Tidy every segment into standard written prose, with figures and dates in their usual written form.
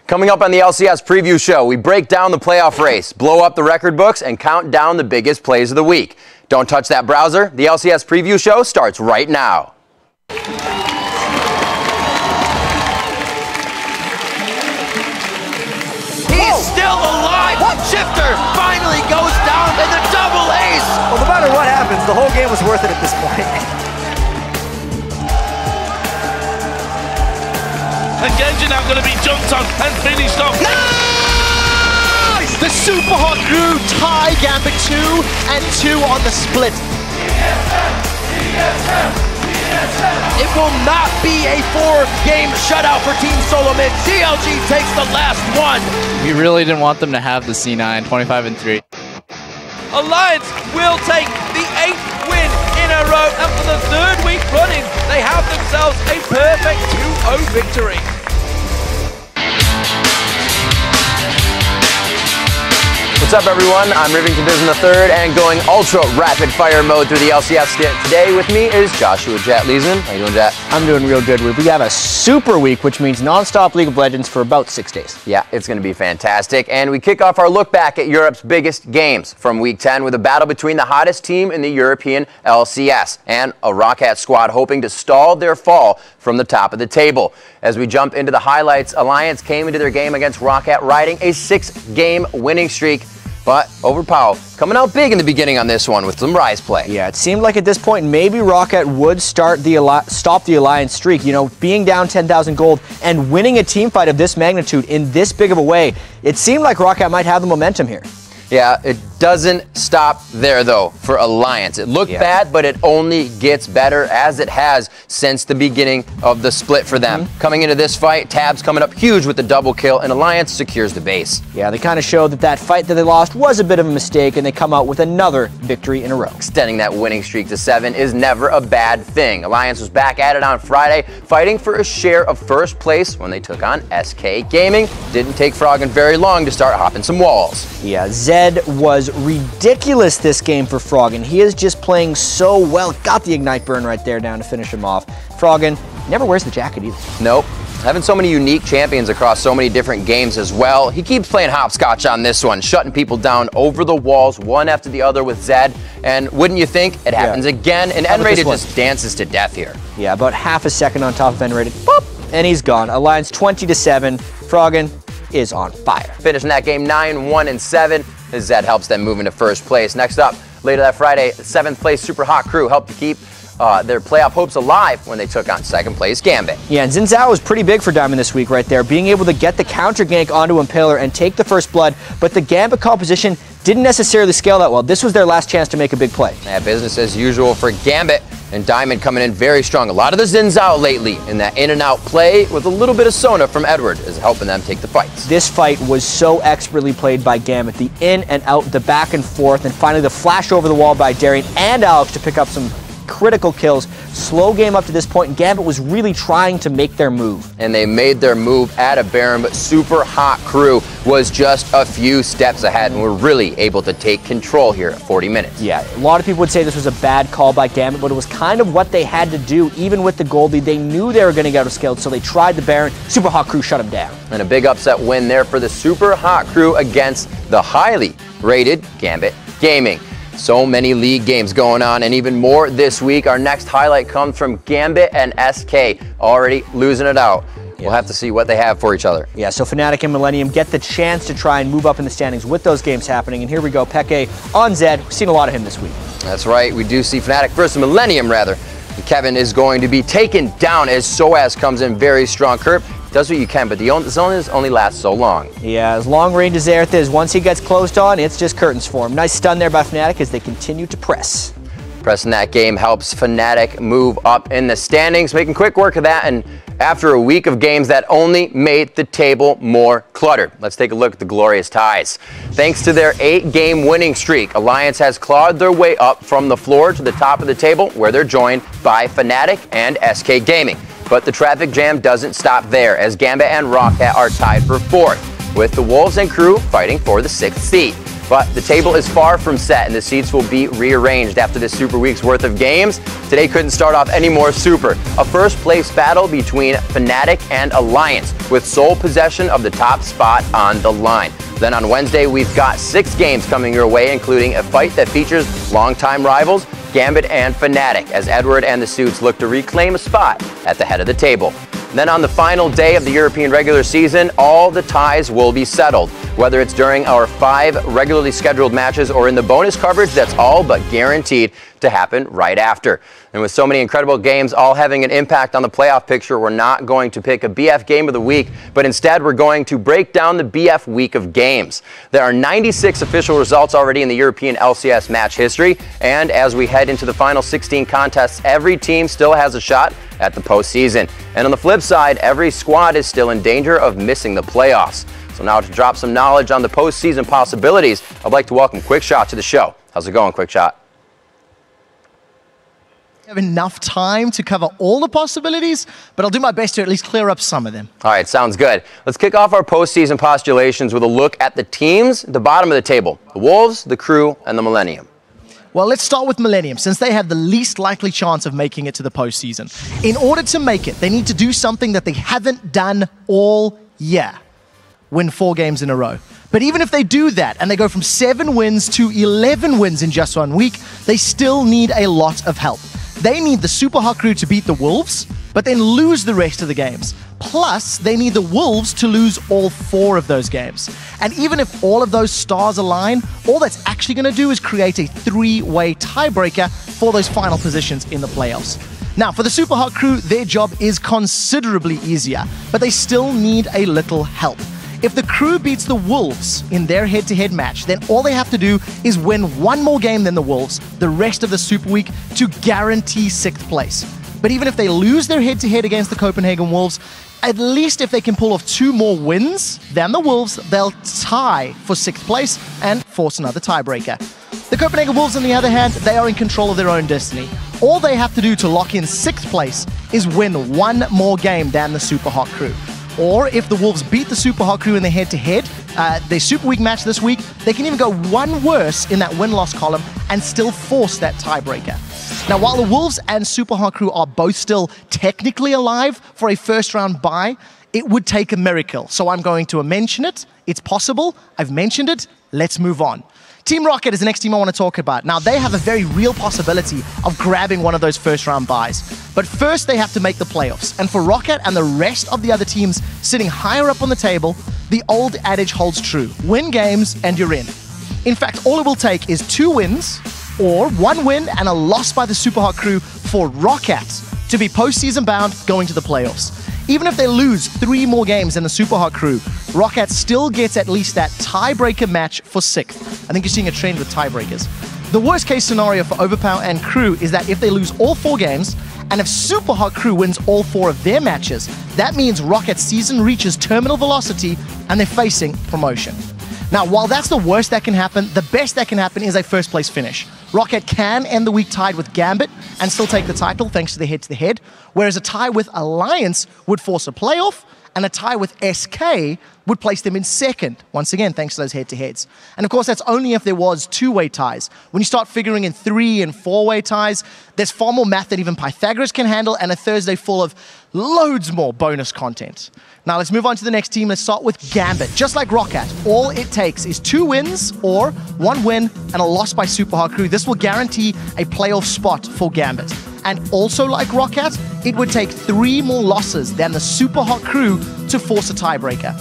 Coming up on the LCS Preview Show, we break down the playoff race, blow up the record books, and count down the biggest plays of the week. Don't touch that browser. The LCS Preview Show starts right now. He's still alive! Shifter finally goes down in the double ace! Well, no matter what happens, the whole game was worth it at this point. And Genji now going to be jumped on and finished off. Nice! The Super Hot Crew tie Gambit 2 and 2 on the split. It will not be a 4-game shutout for Team Solomon. DLG takes the last one. We really didn't want them to have the C9, 25-3. Alliance will take the 8th win in a row, and for the 3rd week running, they have themselves a perfect 2-0 victory. What's up, everyone? I'm Rivington Bism III, and going ultra rapid fire mode through the LCS today with me is Joshua Jet Leesman. How you doing, Jet? I'm doing real good. We have a super week, which means non-stop League of Legends for about 6 days. Yeah, it's going to be fantastic. And we kick off our look back at Europe's biggest games from Week 10 with a battle between the hottest team in the European LCS and a Roccat squad hoping to stall their fall from the top of the table. As we jump into the highlights, Alliance came into their game against Roccat riding a 6-game winning streak. But Overpower coming out big in the beginning on this one with some rise play. Yeah, it seemed like at this point maybe Roccat would stop the Alliance streak. You know, being down 10,000 gold and winning a team fight of this magnitude in this big of a way, it seemed like Roccat might have the momentum here. Yeah, it doesn't stop there, though, for Alliance. It looked bad, but it only gets better as it has since the beginning of the split for them. Coming into this fight, Tabs coming up huge with the double kill, and Alliance secures the base. Yeah, they kind of showed that fight that they lost was a bit of a mistake, and they come out with another victory in a row. Extending that winning streak to 7 is never a bad thing. Alliance was back at it on Friday, fighting for a share of first place when they took on SK Gaming. Didn't take Froggen very long to start hopping some walls. Yeah, Zed was ridiculous this game for Froggen. He is just playing so well. Got the Ignite burn right there down to finish him off. Froggen never wears the jacket either. Nope. Having so many unique champions across so many different games as well. He keeps playing hopscotch on this one, shutting people down over the walls, one after the other with Zed. And wouldn't you think, it happens again, and N-Rated just dances to death here. Yeah, about half a second on top of N-Rated. Boop! And he's gone. Alliance 20-7. Froggen is on fire. Finishing that game 9-1-7. As Zed helps them move into first place. Next up, later that Friday, 7th place Super Hot Crew helped to keep their playoff hopes alive when they took on 2nd place Gambit. Yeah, and Xin Zhao was pretty big for Diamond this week right there, being able to get the counter gank onto Impaler and take the first blood, but the Gambit composition didn't necessarily scale that well. This was their last chance to make a big play. Yeah, business as usual for Gambit, and Diamond coming in very strong. A lot of the Xin Zhao lately in that in-and-out play with a little bit of Sona from Edward is helping them take the fights. This fight was so expertly played by Gambit. The in and out, the back and forth, and finally the flash over the wall by Darian and Alex to pick up some critical kills. Slow game up to this point, and Gambit was really trying to make their move. And they made their move at a Baron, but Super Hot Crew was just a few steps ahead and were really able to take control here at 40 minutes. Yeah, a lot of people would say this was a bad call by Gambit, but it was kind of what they had to do. Even with the gold lead, they knew they were going to get outscaled, so they tried the Baron. Super Hot Crew shut him down. And a big upset win there for the Super Hot Crew against the highly rated Gambit Gaming. So many league games going on, and even more this week. Our next highlight comes from Gambit and SK, already losing it out. We'll have to see what they have for each other. Yeah, so Fnatic and Millennium get the chance to try and move up in the standings with those games happening. And here we go, Peke on Zed. We've seen a lot of him this week. That's right, we do see Fnatic versus Millennium, rather. And Kevin is going to be taken down as Soaz comes in very strong. Curb does what you can, but the zone only lasts so long. Yeah, as long range as Aerith is, once he gets closed on, it's just curtains for him. Nice stun there by Fnatic as they continue to press. Pressing that game helps Fnatic move up in the standings, making quick work of that, and after a week of games that only made the table more cluttered. Let's take a look at the glorious ties. Thanks to their 8-game winning streak, Alliance has clawed their way up from the floor to the top of the table, where they're joined by Fnatic and SK Gaming. But the traffic jam doesn't stop there, as Gambit and Roccat are tied for 4th, with the Wolves and Crew fighting for the 6th seed. But the table is far from set, and the seats will be rearranged after this Super Week's worth of games. Today couldn't start off any more super. A first-place battle between Fnatic and Alliance, with sole possession of the top spot on the line. Then on Wednesday, we've got 6 games coming your way, including a fight that features longtime rivals Gambit and Fnatic, as Edward and the Suits look to reclaim a spot at the head of the table. Then on the final day of the European regular season, all the ties will be settled. Whether it's during our 5 regularly scheduled matches or in the bonus coverage, that's all but guaranteed to happen right after. And with so many incredible games all having an impact on the playoff picture, we're not going to pick a BF game of the week, but instead we're going to break down the BF week of games. There are 96 official results already in the European LCS match history, and as we head into the final 16 contests, every team still has a shot at the postseason. And on the flip side, every squad is still in danger of missing the playoffs. So now to drop some knowledge on the postseason possibilities, I'd like to welcome QuickShot to the show. How's it going, QuickShot? Have enough time to cover all the possibilities, but I'll do my best to at least clear up some of them. All right, sounds good. Let's kick off our postseason postulations with a look at the teams at the bottom of the table: the Wolves, the Crew, and the Millennium. Well, let's start with Millennium, since they have the least likely chance of making it to the postseason. In order to make it, they need to do something that they haven't done all year: win 4 games in a row. But even if they do that, and they go from 7 wins to 11 wins in just 1 week, they still need a lot of help. They need the Super Hot Crew to beat the Wolves, but then lose the rest of the games. Plus, they need the Wolves to lose all 4 of those games. And even if all of those stars align, all that's actually going to do is create a 3-way tiebreaker for those final positions in the playoffs. Now, for the Super Hot Crew, their job is considerably easier, but they still need a little help. If the Crew beats the Wolves in their head-to-head match, then all they have to do is win 1 more game than the Wolves the rest of the Super Week to guarantee 6th place. But even if they lose their head-to-head against the Copenhagen Wolves, at least if they can pull off 2 more wins than the Wolves, they'll tie for 6th place and force another tiebreaker. The Copenhagen Wolves, on the other hand, they are in control of their own destiny. All they have to do to lock in 6th place is win 1 more game than the Super Hot Crew. Or if the Wolves beat the Super Hot Crew in their head-to-head, their Super Week match this week, they can even go 1 worse in that win-loss column and still force that tiebreaker. Now, while the Wolves and Super Hot Crew are both still technically alive for a first-round bye, it would take a miracle. So I'm going to mention it. It's possible. I've mentioned it. Let's move on. Team Rocket is the next team I want to talk about. Now, they have a very real possibility of grabbing one of those first-round buys. But first, they have to make the playoffs. And for Rocket and the rest of the other teams sitting higher up on the table, the old adage holds true: win games and you're in. In fact, all it will take is 2 wins, or 1 win and a loss by the Super Hot Crew for Rocket to be postseason bound going to the playoffs. Even if they lose 3 more games than the Super Hot Crew, Rocket still gets at least that tiebreaker match for 6th. I think you're seeing a trend with tiebreakers. The worst case scenario for Overpower and Crew is that if they lose all 4 games, and if Super Hot Crew wins all 4 of their matches, that means Rocket's season reaches terminal velocity and they're facing promotion. Now, while that's the worst that can happen, the best that can happen is a first place finish. Rocket can end the week tied with Gambit and still take the title thanks to the head-to-head, whereas a tie with Alliance would force a playoff, and a tie with SK would place them in 2nd, once again, thanks to those head-to-heads. And of course, that's only if there was 2-way ties. When you start figuring in 3- and 4-way ties, there's far more math than even Pythagoras can handle, and a Thursday full of loads more bonus content. Now let's move on to the next team. Let's start with Gambit. Just like Rocket, all it takes is 2 wins or 1 win and a loss by Super Hot Crew. This will guarantee a playoff spot for Gambit. And also like Rocket, it would take 3 more losses than the Super Hot Crew to force a tiebreaker.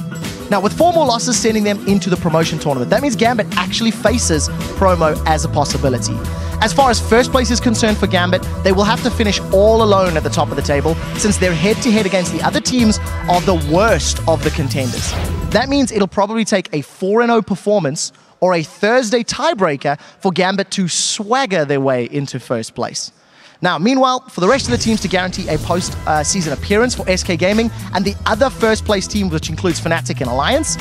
Now, with 4 more losses sending them into the promotion tournament, that means Gambit actually faces promo as a possibility. As far as first place is concerned for Gambit, they will have to finish all alone at the top of the table, since their head-to-head against the other teams are the worst of the contenders. That means it'll probably take a 4-0 performance or a Thursday tiebreaker for Gambit to swagger their way into first place. Now, meanwhile, for the rest of the teams to guarantee a post-season appearance for SK Gaming and the other first-place team, which includes Fnatic and Alliance,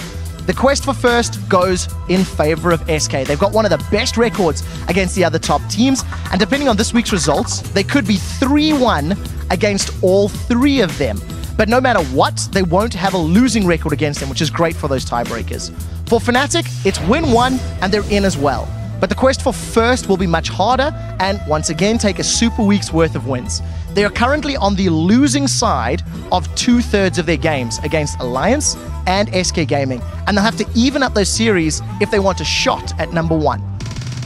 the quest for first goes in favor of SK. They've got one of the best records against the other top teams, and depending on this week's results, they could be 3-1 against all 3 of them. But no matter what, they won't have a losing record against them, which is great for those tiebreakers. For Fnatic, it's win one, and they're in as well. But the quest for first will be much harder, and once again, take a super week's worth of wins. They are currently on the losing side of 2/3 of their games against Alliance and SK Gaming, and they'll have to even up those series if they want a shot at number one.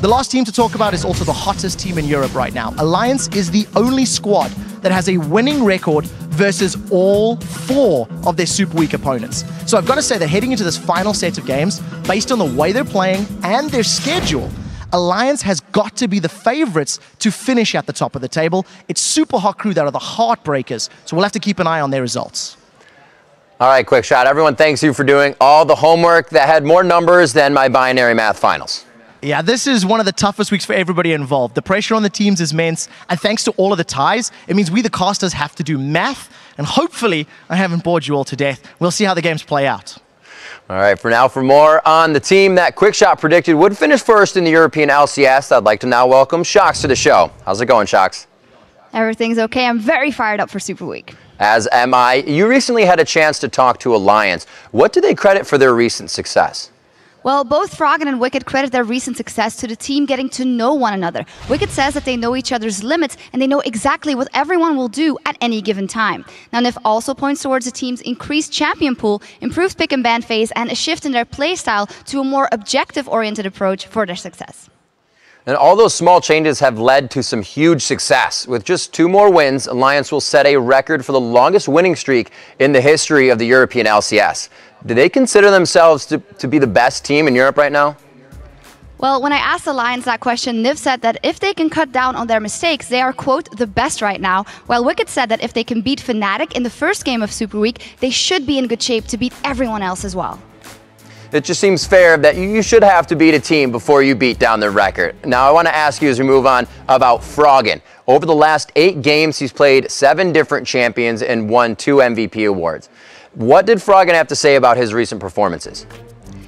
The last team to talk about is also the hottest team in Europe right now. Alliance is the only squad that has a winning record versus all 4 of their Super Week opponents. So I've got to say that heading into this final set of games, based on the way they're playing and their schedule, Alliance has got to be the favorites to finish at the top of the table. It's Super Hot Crew that are the heartbreakers, so we'll have to keep an eye on their results. All right, quick shot. Everyone, thanks you for doing all the homework that had more numbers than my binary math finals. Yeah, this is one of the toughest weeks for everybody involved. The pressure on the teams is immense, and thanks to all of the ties, it means we the casters have to do math, and hopefully I haven't bored you all to death. We'll see how the games play out. All right, for now, for more on the team that Quickshot predicted would finish first in the European LCS, I'd like to now welcome Shox to the show. How's it going, Shox? Everything's okay. I'm very fired up for Super Week. As am I. You recently had a chance to talk to Alliance. What do they credit for their recent success? Well, both Froggen and Wicked credit their recent success to the team getting to know one another. Wicked says that they know each other's limits and they know exactly what everyone will do at any given time. Now, Nif also points towards the team's increased champion pool, improved pick and ban phase, and a shift in their playstyle to a more objective-oriented approach for their success. And all those small changes have led to some huge success. With just 2 more wins, Alliance will set a record for the longest winning streak in the history of the European LCS. Do they consider themselves to be the best team in Europe right now? Well, when I asked Alliance that question, Niv said that if they can cut down on their mistakes, they are, quote, the best right now, while Wicked said that if they can beat Fnatic in the first game of Super Week, they should be in good shape to beat everyone else as well. It just seems fair that you should have to beat a team before you beat down their record. Now, I want to ask you as we move on about Froggen. Over the last 8 games, he's played 7 different champions and won 2 MVP awards. What did Froggen have to say about his recent performances?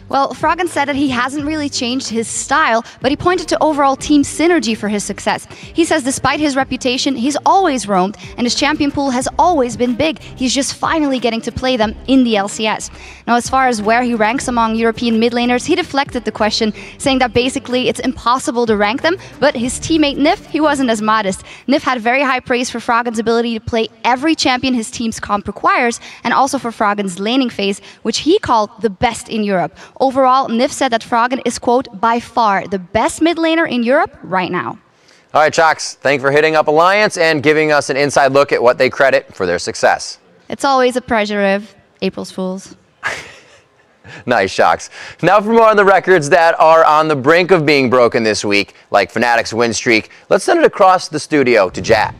Well, Froggen said that he hasn't really changed his style, but he pointed to overall team synergy for his success. He says despite his reputation, he's always roamed, and his champion pool has always been big. He's just finally getting to play them in the LCS. Now, as far as where he ranks among European mid laners, he deflected the question, saying that basically it's impossible to rank them, but his teammate Nif, he wasn't as modest. Nif had very high praise for Froggen's ability to play every champion his team's comp requires, and also for Froggen's laning phase, which he called the best in Europe. Overall, Nif said that Froggen is, quote, by far the best mid laner in Europe right now. All right, Shox, thanks for hitting up Alliance and giving us an inside look at what they credit for their success. It's always a pleasure, Riv. April's Fools. Nice, Shox. Now for more on the records that are on the brink of being broken this week, like Fnatic's win streak, let's send it across the studio to Jat.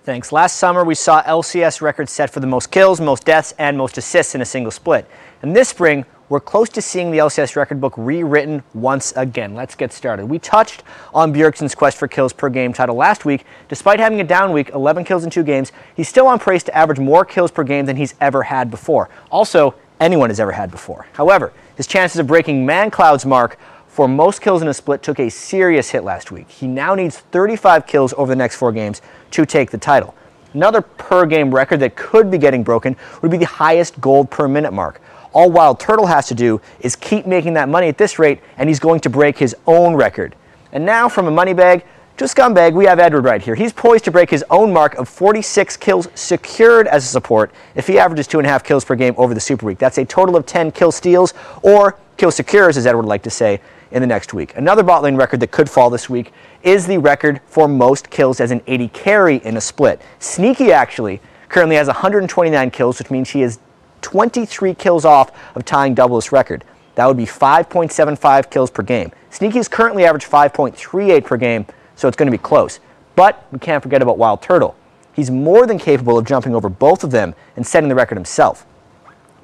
Thanks. Last summer, we saw LCS records set for the most kills, most deaths, and most assists in a single split. And this spring, we're close to seeing the LCS record book rewritten once again. Let's get started. We touched on Bjergsen's quest for kills per game title last week. Despite having a down week, 11 kills in 2 games, he's still on pace to average more kills per game than he's ever had before. Also, anyone has ever had before. However, his chances of breaking ManCloud's mark for most kills in a split took a serious hit last week. He now needs 35 kills over the next 4 games to take the title. Another per game record that could be getting broken would be the highest gold per minute mark. All Wild Turtle has to do is keep making that money at this rate, and he's going to break his own record. And now from a money bag to a scumbag, we have Edward right here. He's poised to break his own mark of 46 kills secured as a support if he averages 2.5 kills per game over the Super Week. That's a total of 10 kill steals, or kill secures, as Edward would like to say, in the next week. Another bot lane record that could fall this week is the record for most kills as an AD carry in a split. Sneaky actually currently has 129 kills, which means he is 23 kills off of tying double this record. That would be 5.75 kills per game. Sneaky is currently average 5.38 per game, so it's going to be close. But we can't forget about Wild Turtle. He's more than capable of jumping over both of them and setting the record himself.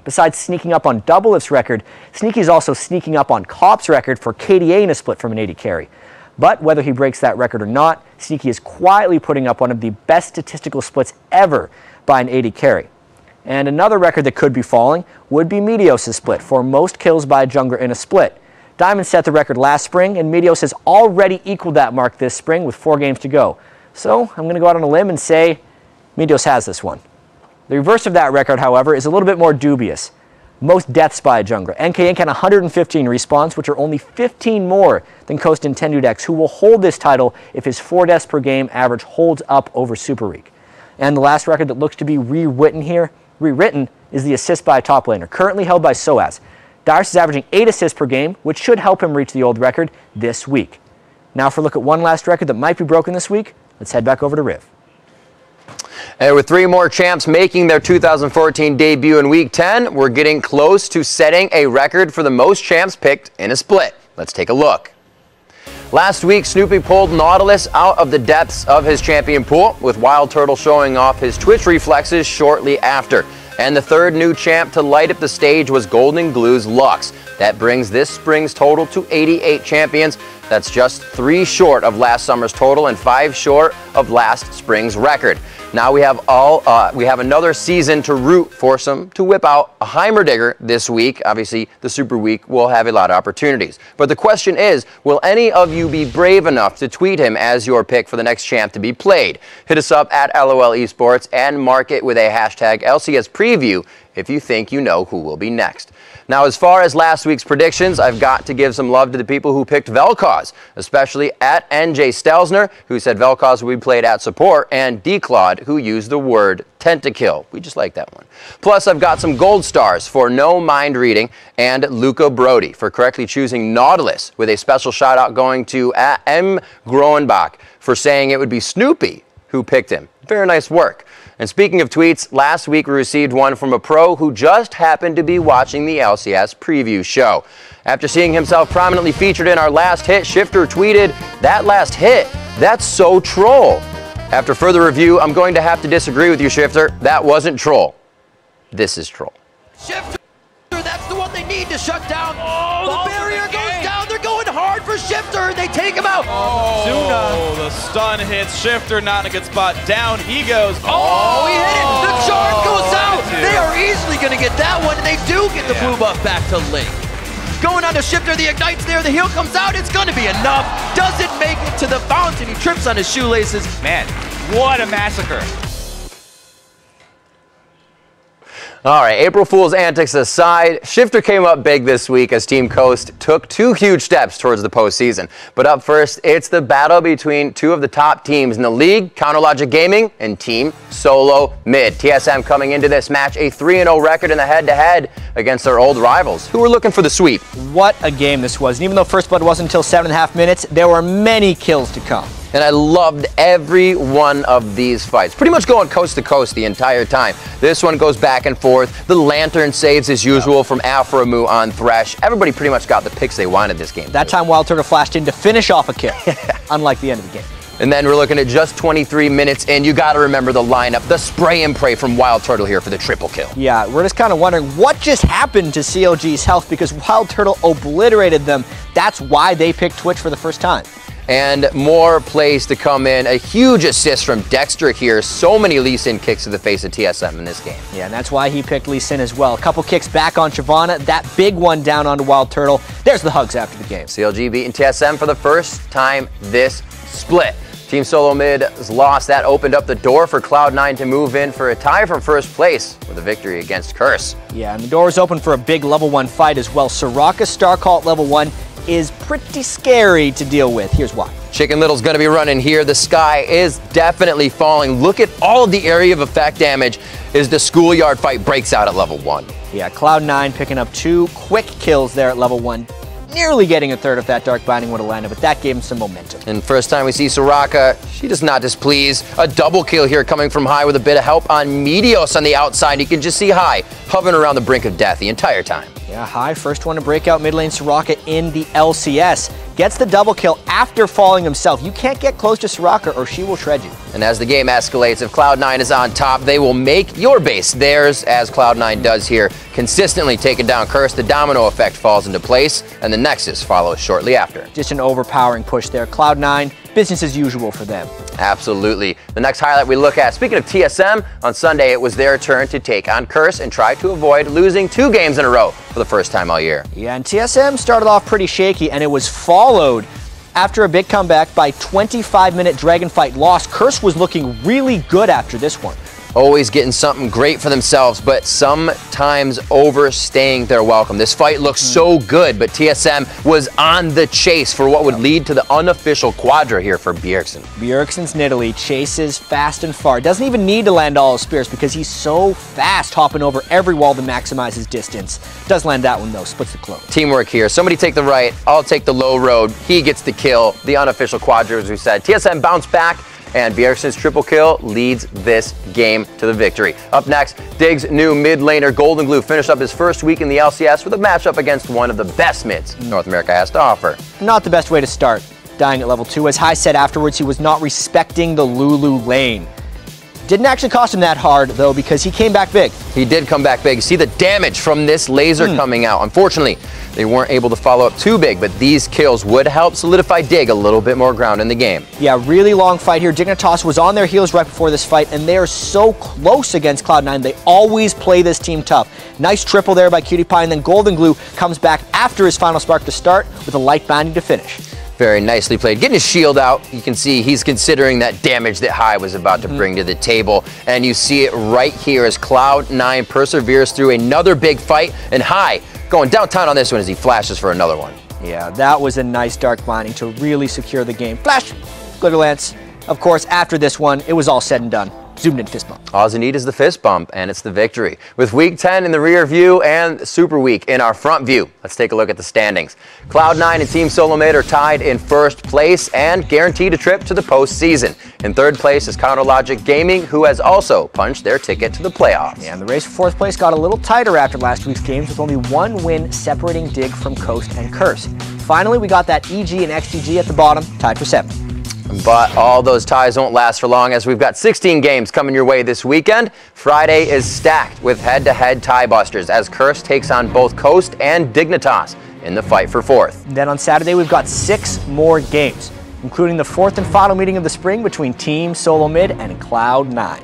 Besides sneaking up on Doublelift's record, Sneaky is also sneaking up on Kop's record for KDA in a split from an AD carry. But whether he breaks that record or not, Sneaky is quietly putting up one of the best statistical splits ever by an AD carry. And another record that could be falling would be Meteos' split for most kills by a jungler in a split. Diamond set the record last spring, and Meteos has already equaled that mark this spring with 4 games to go. So I'm going to go out on a limb and say Meteos has this one. The reverse of that record, however, is a little bit more dubious. Most deaths by a jungler. NK Inc. had 115 respawns, which are only 15 more than Coast and Tendudex, who will hold this title if his 4 deaths per game average holds up over Super Week. And the last record that looks to be rewritten is the assist by a top laner, currently held by Soaz. Darius is averaging 8 assists per game, which should help him reach the old record this week. Now for a look at one last record that might be broken this week, let's head back over to Riv. And with 3 more champs making their 2014 debut in Week 10, we're getting close to setting a record for the most champs picked in a split. Let's take a look. Last week, Snoopy pulled Nautilus out of the depths of his champion pool, with Wild Turtle showing off his Twitch reflexes shortly after. And the third new champ to light up the stage was Golden Glue's Lux. That brings this spring's total to 88 champions. That's just 3 short of last summer's total and 5 short of last spring's record. Now we have another season to root for to whip out a Heimerdinger this week. Obviously, the Super Week will have a lot of opportunities. But the question is, will any of you be brave enough to tweet him as your pick for the next champ to be played? Hit us up at LOL Esports and mark it with a hashtag LCS preview if you think you know who will be next. Now, as far as last week's predictions, I've got to give some love to the people who picked Vel'Koz, especially at NJ Stelzner, who said Vel'Koz will be played at support, and D-Claude, who used the word tentakill. We just like that one. Plus, I've got some gold stars for no mind reading, and Luca Brody for correctly choosing Nautilus, with a special shout out going to M. Groenbach for saying it would be Snoopy who picked him. Very nice work. And speaking of tweets, last week we received one from a pro who just happened to be watching the LCS preview show. After seeing himself prominently featured in our last hit, Shifter tweeted, "That last hit, that's so troll." After further review, I'm going to have to disagree with you, Shifter. That wasn't troll. This is troll. Shifter, that's the one they need to shut down. Oh, the barrier goes down. They're going hard for Shifter, and they take him out. Oh, the stun hits Shifter, not in a good spot. Down he goes. Oh, he hit it. The charge goes out. They are easily going to get that one, and they do get the blue buff back to Link. Going on to Shifter, the Ignite's there, the heal comes out, it's going to be enough. Doesn't make it to the fountain, he trips on his shoelaces. Man, what a massacre. All right, April Fool's antics aside, Shifter came up big this week as Team Coast took 2 huge steps towards the postseason. But up first, it's the battle between 2 of the top teams in the league, Counterlogic Gaming and Team Solo Mid. TSM coming into this match a 3-0 record in the head-to-head against their old rivals, who were looking for the sweep. What a game this was. And even though First Blood wasn't until 7.5 minutes, there were many kills to come. And I loved every one of these fights. Pretty much going coast to coast the entire time. This one goes back and forth. The Lantern saves as usual from Aframu on Thresh. Everybody pretty much got the picks they wanted this game. That time Wild Turtle flashed in to finish off a kill, unlike the end of the game. And then we're looking at just 23 minutes in. You got to remember the lineup, the spray and pray from Wild Turtle here for the triple kill. Yeah, we're just kind of wondering what just happened to CLG's health because Wild Turtle obliterated them. That's why they picked Twitch for the first time. And more plays to come in. A huge assist from Dexter here. So many Lee Sin kicks to the face of TSM in this game. Yeah, and that's why he picked Lee Sin as well. A couple kicks back on Shyvana. That big one down onto Wild Turtle. There's the hugs after the game. CLG beating TSM for the first time this split. Team Solo Mid's loss, that opened up the door for Cloud9 to move in for a tie for first place with a victory against Curse. Yeah, and the door is open for a big level 1 fight as well. Soraka Starcall at level 1 is pretty scary to deal with. Here's why. Chicken Little's going to be running here. The sky is definitely falling. Look at all of the area of effect damage as the schoolyard fight breaks out at level 1. Yeah, Cloud9 picking up 2 quick kills there at level 1. Nearly getting a third if that Dark Binding would have landed, but that gave him some momentum. And first time we see Soraka, she does not displease. A double kill here coming from High with a bit of help on Meteos on the outside. You can just see High hovering around the brink of death the entire time. Yeah, High, first one to break out mid lane Soraka in the LCS. Gets the double kill after falling himself. You can't get close to Soraka or she will shred you. And as the game escalates, if Cloud9 is on top, they will make your base theirs, as Cloud9 does here, consistently taking down Curse. The domino effect falls into place, and the Nexus follows shortly after. Just an overpowering push there. Cloud9, business as usual for them. Absolutely. The next highlight we look at, speaking of TSM, on Sunday it was their turn to take on Curse and try to avoid losing 2 games in a row for the first time all year. Yeah, and TSM started off pretty shaky, and it was followed after a big comeback by 25-minute Dragon Fight loss. Curse was looking really good after this one. always getting something great for themselves, but sometimes overstaying their welcome. This fight looks so good, but TSM was on the chase for what would lead to the unofficial quadra here for Bjergsen. Bjergsen's Nidalee chases fast and far. Doesn't even need to land all his spears because he's so fast hopping over every wall to maximize his distance. Does land that one though, splits the clone. Teamwork here. Somebody take the right, I'll take the low road. He gets the kill, the unofficial quadra as we said. TSM bounced back, and Bjergsen's triple kill leads this game to the victory. Up next, Dig's new mid laner Golden Glue finished up his first week in the LCS with a matchup against one of the best mids North America has to offer. Not the best way to start, dying at level 2. As Hai said afterwards, he was not respecting the Lulu lane. Didn't actually cost him that hard, though, because he came back big. He did come back big. See the damage from this laser coming out. Unfortunately, they weren't able to follow up too big, but these kills would help solidify Dig a little bit more ground in the game. Yeah, really long fight here. Dignitas was on their heels right before this fight, and they are so close against Cloud9. They always play this team tough. Nice triple there by Cutie Pie, and then Golden Glue comes back after his final spark to start with a light binding to finish. Very nicely played. Getting his shield out, you can see he's considering that damage that Hai was about to bring to the table. And you see it right here as Cloud9 perseveres through another big fight. And Hai going downtown on this one as he flashes for another one. Yeah, that was a nice dark binding to really secure the game. Flash! Glitter Lance. Of course, after this one, it was all said and done. Zoomed in fist bump. All you need is the fist bump, and it's the victory. With Week 10 in the rear view and Super Week in our front view, let's take a look at the standings. Cloud9 and Team Solomid are tied in first place and guaranteed a trip to the postseason. In third place is CounterLogic Gaming, who has also punched their ticket to the playoffs. Yeah, and the race for fourth place got a little tighter after last week's games, with only one win separating Dig from Coast and Curse. Finally, we got that EG and XGG at the bottom, tied for 7th. But all those ties won't last for long, as we've got 16 games coming your way this weekend. Friday is stacked with head-to-head tie busters as Curse takes on both Coast and Dignitas in the fight for 4th. Then on Saturday, we've got 6 more games, including the 4th and final meeting of the spring between Team Solomid and Cloud9.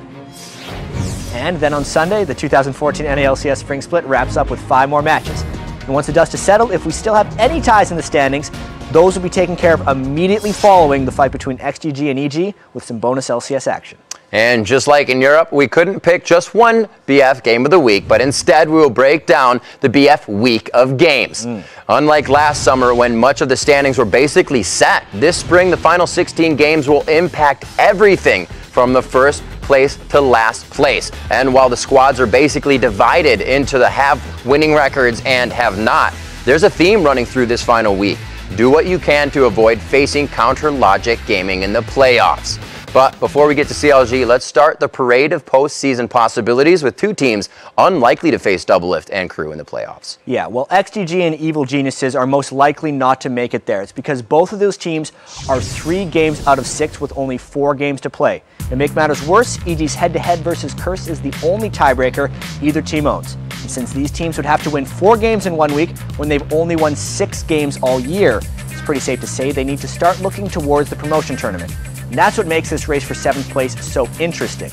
And then on Sunday, the 2014 NA-LCS Spring Split wraps up with 5 more matches. And once the dust is settled, if we still have any ties in the standings, those will be taken care of immediately following the fight between XGG and EG with some bonus LCS action. And just like in Europe, we couldn't pick just one BF Game of the Week, but instead we will break down the BF Week of Games. Unlike last summer when much of the standings were basically set, this spring the final 16 games will impact everything from the first place to last place. And while the squads are basically divided into the have winning records and have not, there's a theme running through this final week. Do what you can to avoid facing CounterLogic Gaming in the playoffs. But before we get to CLG, let's start the parade of postseason possibilities with 2 teams unlikely to face Doublelift and Crew in the playoffs. Yeah, well, XGG and Evil Geniuses are most likely not to make it there. It's because both of those teams are 3 games out of 6 with only 4 games to play. To make matters worse, EG's head-to-head versus Curse is the only tiebreaker either team owns. And since these teams would have to win 4 games in 1 week when they've only won 6 games all year, it's pretty safe to say they need to start looking towards the promotion tournament. And that's what makes this race for 7th place so interesting.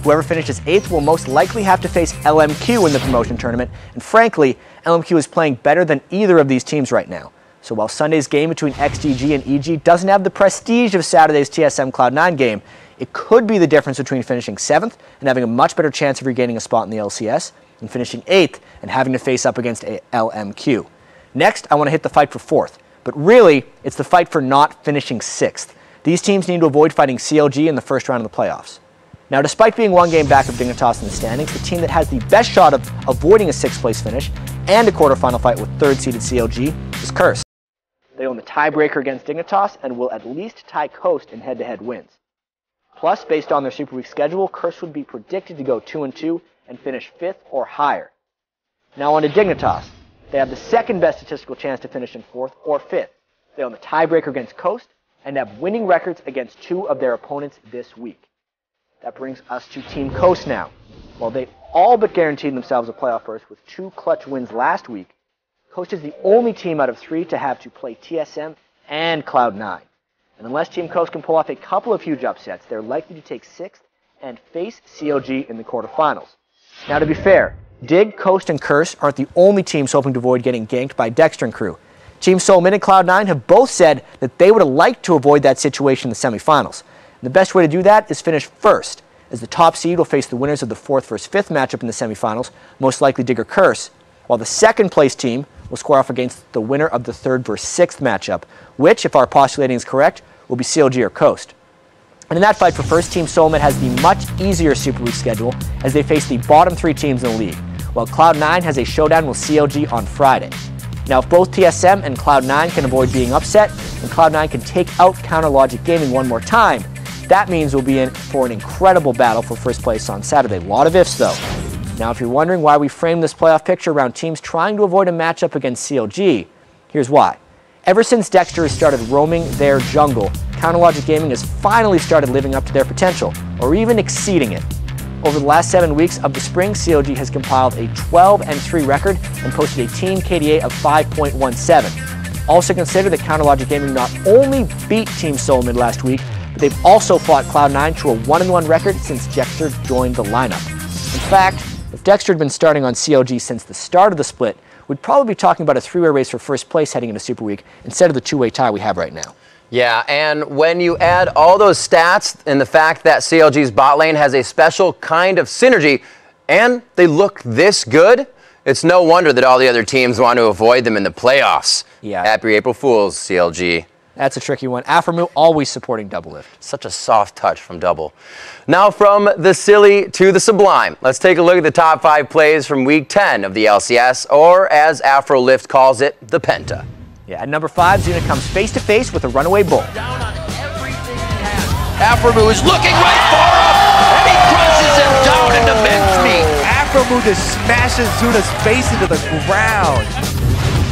Whoever finishes 8th will most likely have to face LMQ in the promotion tournament, and frankly, LMQ is playing better than either of these teams right now. So while Sunday's game between XGG and EG doesn't have the prestige of Saturday's TSM Cloud9 game, it could be the difference between finishing 7th and having a much better chance of regaining a spot in the LCS, and finishing 8th and having to face up against LMQ. Next, I want to hit the fight for 4th, but really, it's the fight for not finishing 6th. These teams need to avoid fighting CLG in the first round of the playoffs. Now, despite being 1 game back of Dignitas in the standings, the team that has the best shot of avoiding a 6th place finish and a quarterfinal fight with 3rd-seeded CLG is Curse. They own the tiebreaker against Dignitas and will at least tie Coast in head-to-head wins. Plus, based on their Super Week schedule, Curse would be predicted to go 2-2 and finish 5th or higher. Now on to Dignitas. They have the 2nd best statistical chance to finish in 4th or 5th. They own the tiebreaker against Coast and have winning records against 2 of their opponents this week. That brings us to Team Coast now. While they all but guaranteed themselves a playoff berth with 2 clutch wins last week, Coast is the only team out of 3 to have to play TSM and Cloud9. And unless Team Coast can pull off a couple of huge upsets, they're likely to take 6th and face CLG in the quarterfinals. Now to be fair, Dig, Coast, and Curse aren't the only teams hoping to avoid getting ganked by Dexter and Crew. Team Solomid and Cloud9 have both said that they would have liked to avoid that situation in the semifinals. And the best way to do that is finish first. as the top seed will face the winners of the 4th versus 5th matchup in the semifinals, most likely Dig or Curse, while the 2nd place team will square off against the winner of the 3rd versus 6th matchup, which, if our postulating is correct, will be CLG or Coast. And in that fight for first, Team Solomid has the much easier Super Week schedule as they face the bottom 3 teams in the league, while Cloud9 has a showdown with CLG on Friday. Now, if both TSM and Cloud9 can avoid being upset, and Cloud9 can take out Counter Logic Gaming one more time, that means we'll be in for an incredible battle for first place on Saturday. A lot of ifs, though. Now, if you're wondering why we framed this playoff picture around teams trying to avoid a matchup against CLG, here's why. Ever since Dexter has started roaming their jungle, Counter Logic Gaming has finally started living up to their potential, or even exceeding it. Over the last 7 weeks of the spring, CLG has compiled a 12-3 record and posted a team KDA of 5.17. Also consider that Counter Logic Gaming not only beat Team Solomid last week, but they've also fought Cloud9 to a 1-1 record since Dexter joined the lineup. In fact, if Dexter had been starting on CLG since the start of the split, we'd probably be talking about a 3-way race for first place heading into Super Week instead of the 2-way tie we have right now. Yeah, and when you add all those stats and the fact that CLG's bot lane has a special kind of synergy and they look this good, it's no wonder that all the other teams want to avoid them in the playoffs. Yeah. Happy April Fools, CLG. That's a tricky one. Aframu always supporting Double Lift. Such a soft touch from Double. Now from the silly to the sublime, let's take a look at the top 5 plays from Week 10 of the LCS, or as AfroLift calls it, the Penta. Yeah, at number 5, Zuna comes face-to-face with a runaway bull. Down on everything he has. Aframu is looking right for him, and he crushes him down into mincemeat. Aframu just smashes Zuna's face into the ground.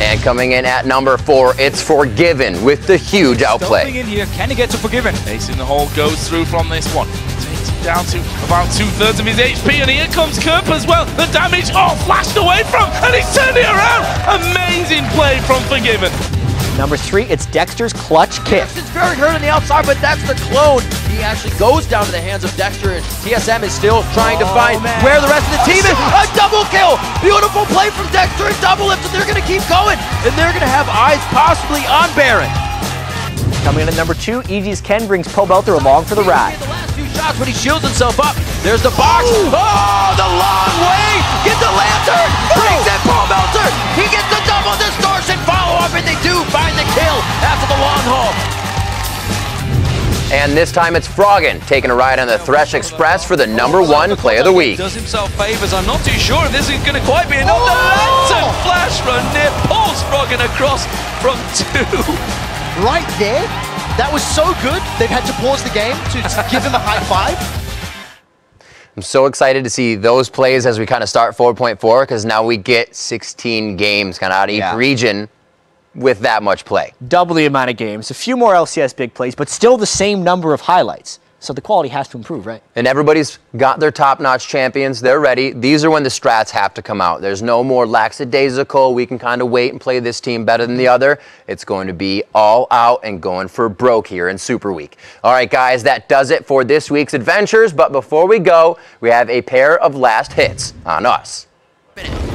And coming in at number 4, it's Forgiven with the huge outplay. Jumping in here, can he get to Forgiven? Ace in the hole goes through from this one. Takes him down to about 2/3 of his HP, and here comes Kerp as well. The damage, flashed away from, and he's turned it around. Amazing play from Forgiven. Number 3, it's Dexter's clutch kick. It's very hurt on the outside, but that's the clone. He actually goes down to the hands of Dexter, and TSM is still trying to find where the rest of the team is. A double kill! Beautiful play from Dexter and Double Lift, and they're going to keep going, and they're going to have eyes possibly on Baron. Coming in at number 2, EG's Ken brings Pobelter along for the ride. The last few shots when he shields himself up. There's the box. Oh, the long way! Get the lantern! Brings in Pobelter! He gets the double distortion follow-up, and they do find the kill after the long haul. And this time it's Froggen taking a ride on the Thresh Express for the number 1 play of the week. Does himself favors. I'm not too sure if this is going to quite be enough. The lantern flash run near pulls Froggen across from 2. Right there, that was so good, they've had to pause the game to give him a high five. I'm so excited to see those plays as we kind of start 4.4, because now we get 16 games kind of out of each region with that much play. Double the amount of games, a few more LCS big plays, but still the same number of highlights. So the quality has to improve, right? And everybody's got their top-notch champions. They're ready. These are when the strats have to come out. There's no more lackadaisical, we can kind of wait and play this team better than the other. It's going to be all out and going for broke here in Super Week. All right, guys, that does it for this week's adventures. But before we go, we have a pair of last hits on us.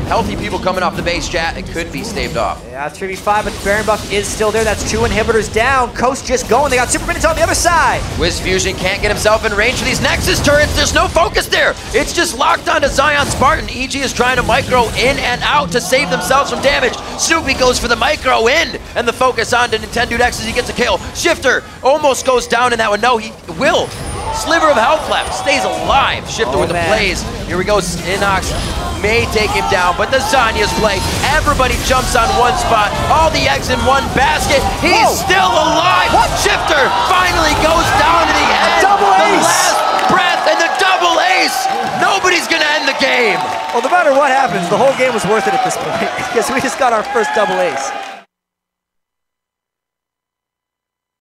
Healthy people coming off the base, chat. It could be staved off. Yeah, 3v5, but the Baron buff is still there. That's 2 inhibitors down. Coast just going. They got super minutes on the other side. Wiz Fusion can't get himself in range for these Nexus turrets. There's no focus there. It's just locked onto Zion Spartan. EG is trying to micro in and out to save themselves from damage. Snoopy goes for the micro in, and the focus on to Nintendo X as he gets a kill. Shifter almost goes down in that one. No, he will. Sliver of health left. Stays alive. Shifter with the plays. Here we go. Inox may take him down, but the Zanya's play. Everybody jumps on one spot. All the eggs in one basket. He's still alive. Shifter finally goes down to the end. Double ace. The last breath and the double ace. Nobody's going to end the game. Well, no matter what happens, the whole game was worth it at this point because we just got our first double ace.